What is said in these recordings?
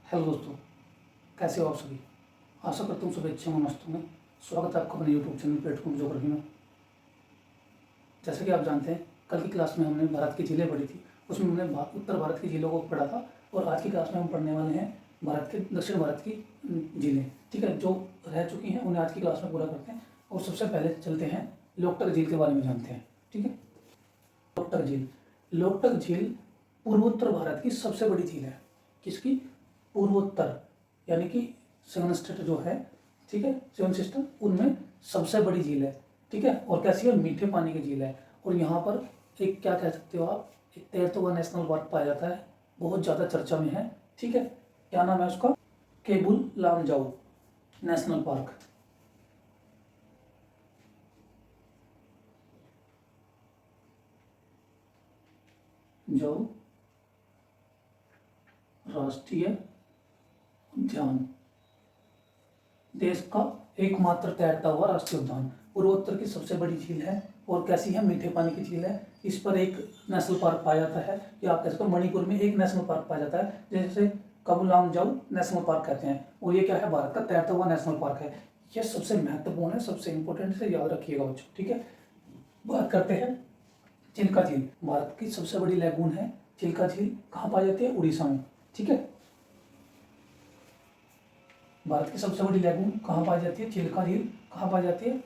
Hello दोस्तों, कैसे हो आप सभी। आशा करता हूँ सभी अच्छे होंगे, मस्त होंगे। स्वागत है आपका अपने यूट्यूब चैनल प्लेटफॉर्म ज्योग्राफी में। जैसे कि आप जानते हैं, कल की क्लास में हमने भारत की झीलें पढ़ी थी। उसमें हमने उत्तर भारत की झीलों को पढ़ा था और आज की क्लास में हम पढ़ने वाले हैं भारत के दक्षिण भारत की झीलें। ठीक है, जो रह चुकी हैं उन्हें आज की क्लास में पूरा करते हैं। और सबसे पहले चलते हैं लोकटक झील के बारे में जानते हैं। ठीक है, लोकटक झील। लोकटक झील पूर्वोत्तर भारत की सबसे बड़ी झील है। किसकी? पूर्वोत्तर, यानी कि सेवन स्टेट जो है, ठीक है, सेवन सिस्टम, उनमें सबसे बड़ी झील है। ठीक है, और कैसी है? मीठे पानी की झील है। और यहाँ पर एक क्या कह सकते हो आप, एक तैरता हुआ नेशनल पार्क पाया जाता है, बहुत ज़्यादा चर्चा में है। ठीक है, क्या नाम है उसका? Keibul Lamjao National Park. जो राष्ट्रीय उद्यान, देश का एकमात्र तैरता हुआ राष्ट्रीय उद्यान, पूर्वोत्तर की सबसे बड़ी झील है। और कैसी है? मीठे पानी की झील है। इस पर एक नेशनल पार्क पाया जाता है, या आप कह सकते हो मणिपुर में एक नेशनल पार्क पाया जाता है, जैसे केबुल लामजाओ नेशनल पार्क कहते हैं। और ये क्या है? भारत का तैरता हुआ नेशनल पार्क है। यह सबसे महत्वपूर्ण है, सबसे इंपॉर्टेंट है, याद रखिएगा बच्चों। ठीक है, बात करते हैं चिल्का झील। भारत की सबसे बड़ी लैगून है चिल्का झील। कहाँ पाई जाती है? उड़ीसा में। ठीक है, भारत की सबसे बड़ी लैगून कहाँ पाई जाती है? चिल्का झील। कहाँ पाई जाती है?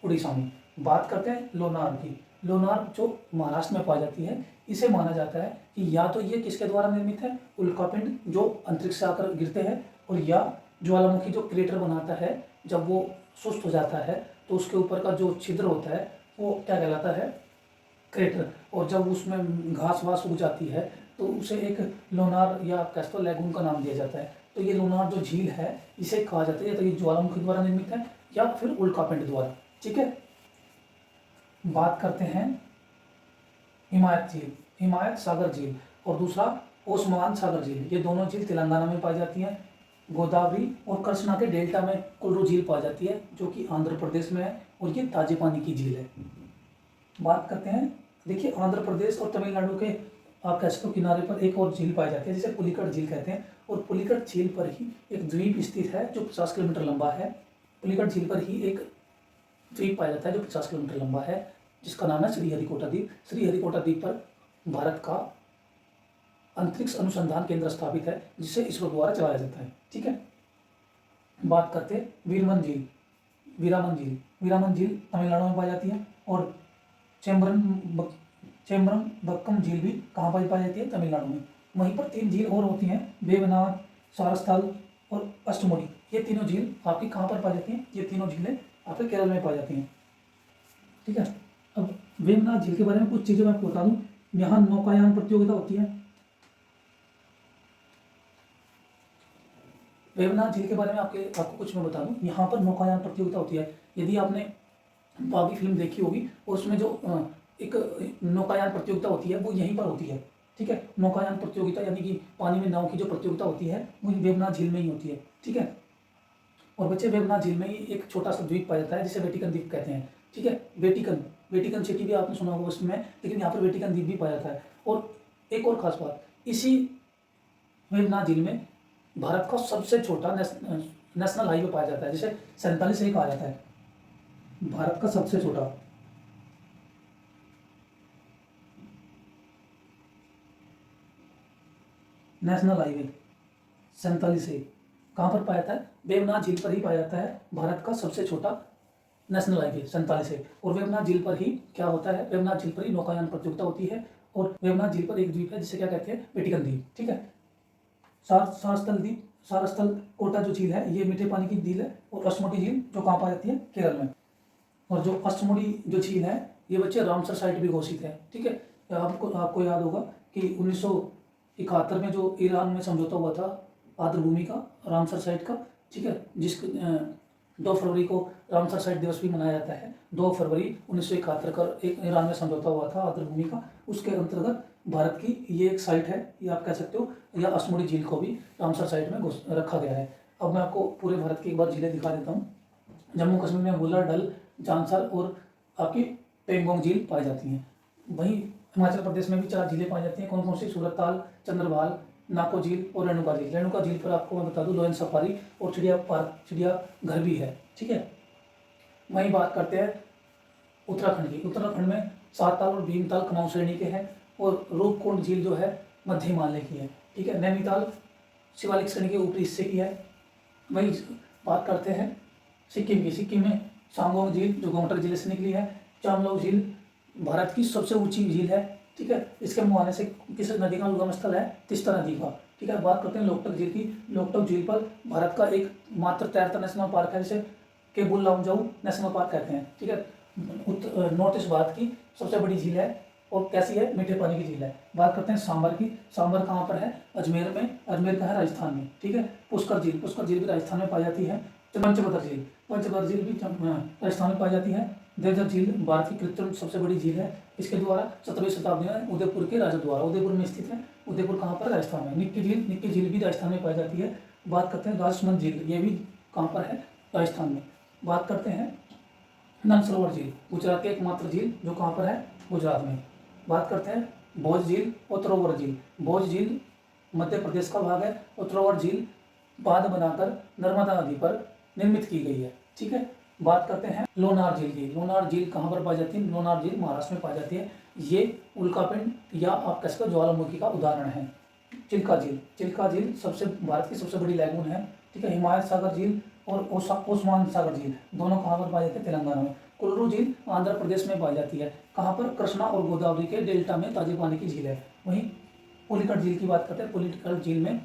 उड़ीसा में। बात करते हैं लोनार की। लोनार जो महाराष्ट्र में पाई जाती है, इसे माना जाता है कि या तो ये किसके द्वारा निर्मित है? उल्कापिंड जो अंतरिक्ष से आकर गिरते हैं, और या ज्वालामुखी जो क्रेटर बनाता है, जब वो सुस्त हो जाता है तो उसके ऊपर का जो छिद्र होता है वो क्या कहलाता है? क्रेटर। और जब उसमें घास वास उग जाती है तो उसे एक लोनार या कैस्टो लैगून का नाम दिया जाता है। तो ये लोनार जो झील है, इसे कहा जाता है या तो ये ज्वालामुखी द्वारा निर्मित है या फिर उल्कापिंड द्वारा। ठीक है, बात करते हैं हिमायत झील, हिमायत सागर झील, और दूसरा ओस्मान सागर झील। ये दोनों झील तेलंगाना में पाई जाती हैं। गोदावरी और कृष्णा के डेल्टा में कुल्लू झील पाई जाती है, जो कि आंध्र प्रदेश में है, और ये ताजे पानी की झील है। बात करते हैं, देखिए आंध्र प्रदेश और तमिलनाडु के आप कह सकते हो किनारे पर एक और झील पाई जाती है, जिसे पुलिकट झील कहते हैं। और पुलिकट झील पर ही एक द्वीप स्थित है जो 50 किलोमीटर लंबा है। पुलिकट झील पर ही एक द्वीप पाया जाता है जो 50 किलोमीटर लंबा है, जिसका नाम है श्रीहरिकोटा द्वीप। श्रीहरिकोटा द्वीप पर भारत का अंतरिक्ष अनुसंधान केंद्र स्थापित है, जिसे इसरो द्वारा चलाया जाता है। ठीक है, बात करते हैं वीरमन झील, वीरामन झील। वीरामन झील तमिलनाडु में पाई जाती है। और चेम्बरमबक्कम झील भी कहाँ पाई जाती है? तमिलनाडु में। वहीं पर 3 झील और होती हैं, वेवनाथ, सारस्थल और अष्टमुडी। ये तीनों झील आपकी कहाँ पर पाई जाती हैं? ये तीनों झीलें आपके केरल में पाई जाती हैं। ठीक है, अब वेवनाथ झील के बारे में कुछ चीज़ें मैं आपको बता दूँ। यहाँ नौकायान प्रतियोगिता होती है। वेवनाथ झील के बारे में आपको कुछ मैं बता दूँ। यहाँ पर नौकायान प्रतियोगिता होती है। यदि आपने बागी फिल्म देखी होगी, और उसमें जो एक नौकायान प्रतियोगिता होती है वो यहीं पर होती है। ठीक है, नौकायान प्रतियोगिता यानी कि पानी में नाव की जो प्रतियोगिता होती है वो वेवनाथ झील में ही होती है। ठीक है, और बच्चे वेवनाथ झील में ही एक छोटा सा द्वीप पाया जाता है, जिसे वेटिकन द्वीप कहते हैं। ठीक है, वेटिकन, वेटिकन सिटी भी आपने सुना होगा उसमें, लेकिन यहाँ पर वेटिकन द्वीप भी पाया जाता है। और एक और खास बात, इसी वेवनाथ झील में भारत का सबसे छोटा नेशनल हाईवे पाया जाता है, जिसे 47A कहा जाता है। भारत का सबसे छोटा नेशनल हाईवे 47A कहाँ पर पाया जाता है? वेवनाथ झील पर ही पाया जाता है। भारत का सबसे छोटा नेशनल हाईवे 47A। और वेवनाथ झील पर ही क्या होता है? वेवनाथ झील पर ही नौकायान प्रतियोगिता होती है। और वेवनाथ झील पर एक द्वीप है जिसे क्या कहते हैं? वेटिकन द्वीप। ठीक है, सारस्थल द्वीप, सारस्थल कोटा जो झील है ये मीठे पानी की झील है। और अष्टमुडी झील जो कहाँ पाई जाती है? केरल में। और जो अष्टमुडी जो झील है ये बच्चे रामसर साइट भी घोषित है। ठीक है, आपको याद होगा कि 1971 में जो ईरान में समझौता हुआ था आर्द्रभूमि का, रामसर साइट का। ठीक है, 2 फरवरी को रामसर साइट दिवस भी मनाया जाता है। 2 फरवरी 1971 का एक ईरान में समझौता हुआ था आर्द्रभूमि का। उसके अंतर्गत भारत की ये एक साइट है, ये आप कह सकते हो, या अष्टमुडी झील को भी रामसर साइट में रखा गया है। अब मैं आपको पूरे भारत की एक बार झीलें दिखा देता हूँ। जम्मू कश्मीर में वुलर, डल, जांसर और आपकी पेंगोंग झील पाई जाती हैं। वहीं हिमाचल प्रदेश में भी 4 झीलें पाई जाती हैं। कौन कौन सी? सूरत ताल, चंद्रभाल, नाको झील और रेणुका झील। रेणुका झील पर आपको मैं बता दूं लोयन सफारी और चिड़िया पार्क, चिड़िया घर भी है, ठीक है। वहीं बात करते हैं उत्तराखंड की। उत्तराखंड में सातताल और भीमताल कुमाऊं श्रेणी के हैं और रूपकुंड झील जो है मध्य हिमालय की है, ठीक है। नैनीताल शिवालिक श्रेणी के ऊपरी हिस्से की है। वहीं बात करते हैं सिक्किम की। सिक्किम में सांगोंग झील जो गोमटक जिले से निकली है। चामलोग झील भारत की सबसे ऊंची झील है, ठीक है। इसके मुहाने से किस नदी का उद्गम स्थल है? तीस्ता नदी का, ठीक है। बात करते हैं लोकटक झील की। लोकटक झील पर भारत का एक मात्र तैरता नेशनल पार्क है, जिसे केबुल लामजाऊ नेशनल पार्क कहते हैं, ठीक है। नॉर्थ ईस्ट भारत की सबसे बड़ी झील है और कैसी है? मीठे पानी की झील है। बात करते हैं सांबर की। सांबर कहाँ पर है? अजमेर में। अजमेर का है राजस्थान में, ठीक है। पुष्कर झील, पुष्कर झील भी राजस्थान में पाई जाती है। पंचभद्र झील, पंचभद्र झील भी राजस्थान में पाई जाती है। देवधर झील भारत की कृत्रिम सबसे बड़ी झील है। इसके द्वारा 17वीं शताब्दी में उदयपुर के राजा द्वारा, उदयपुर में स्थित है। उदयपुर कहाँ पर? राजस्थान में। निक्की झील, निक्की झील भी राजस्थान में पाई जाती है। बात करते हैं राजसमंद झील, ये भी कहाँ पर है? राजस्थान में। बात करते हैं नंदसरोवर झील, गुजरात की एकमात्र झील जो कहाँ पर है? गुजरात में। बात करते हैं भोज झील और तरोवर झील। भोज झील मध्य प्रदेश का भाग है और तरोवर झील बांध बनाकर नर्मदा नदी पर निर्मित की गई है, ठीक है। बात करते हैं लोनार झील की। लोनार झील कहाँ पर पाई जाती है? लोनार झील महाराष्ट्र में पाई जाती है। ये उल्कापिंड या आप कह सकते हो ज्वालामुखी का उदाहरण है। चिल्का झील, चिल्का झील भारत की सबसे बड़ी लैगून है, ठीक है। हिमायत सागर झील और ओस्मान सागर झील दोनों कहाँ पर पाई जाती है? तेलंगाना में। कुल्लू झील आंध्र प्रदेश में पाई जाती है। कहाँ पर? कृष्णा और गोदावरी के डेल्टा में ताजे पानी की झील है। वहीं पुलिकट झील की बात करते हैं। पुलिकट झील में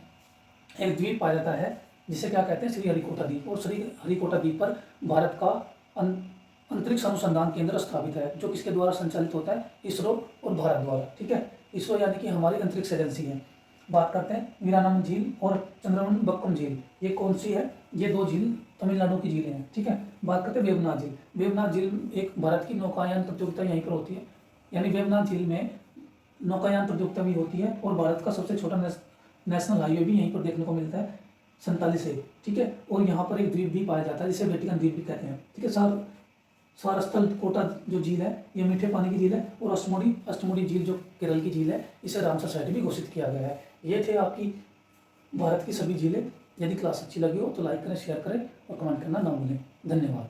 एक द्वीप पाया जाता है जिसे क्या कहते हैं? श्रीहरिकोटा द्वीप। और श्रीहरिकोटा द्वीप पर भारत का अंतरिक्ष अनुसंधान केंद्र स्थापित है, जो किसके द्वारा संचालित होता है? इसरो और भारत द्वारा, ठीक है। इसरो यानी कि हमारी अंतरिक्ष एजेंसी है। बात करते हैं वीरानम झील और चंद्रवन बक्कम झील, ये कौन सी है? ये दो झील तमिलनाडु की झीलें हैं, ठीक है। बात करते हैं वेवनाथ झील। वेवनाथ झील एक भारत की नौकायान प्रतियोगिता यहीं पर होती है, यानी वेवनाथ झील में नौकायान प्रतियोगिता भी होती है और भारत का सबसे छोटा नेशनल हाईवे भी यहीं पर देखने को मिलता है 47 है, ठीक है। और यहाँ पर एक द्वीप भी पाया जाता है जिसे वेटिकन द्वीप भी कहते हैं, ठीक है। सारस्थल कोटा जो झील है ये मीठे पानी की झील है और अष्टमुडी झील जो केरल की झील है इसे रामसर साइट भी घोषित किया गया है। ये थे आपकी भारत की सभी झीलें। यदि क्लास अच्छी लगी हो तो लाइक करें, शेयर करें और कमेंट करना ना भूलें। धन्यवाद।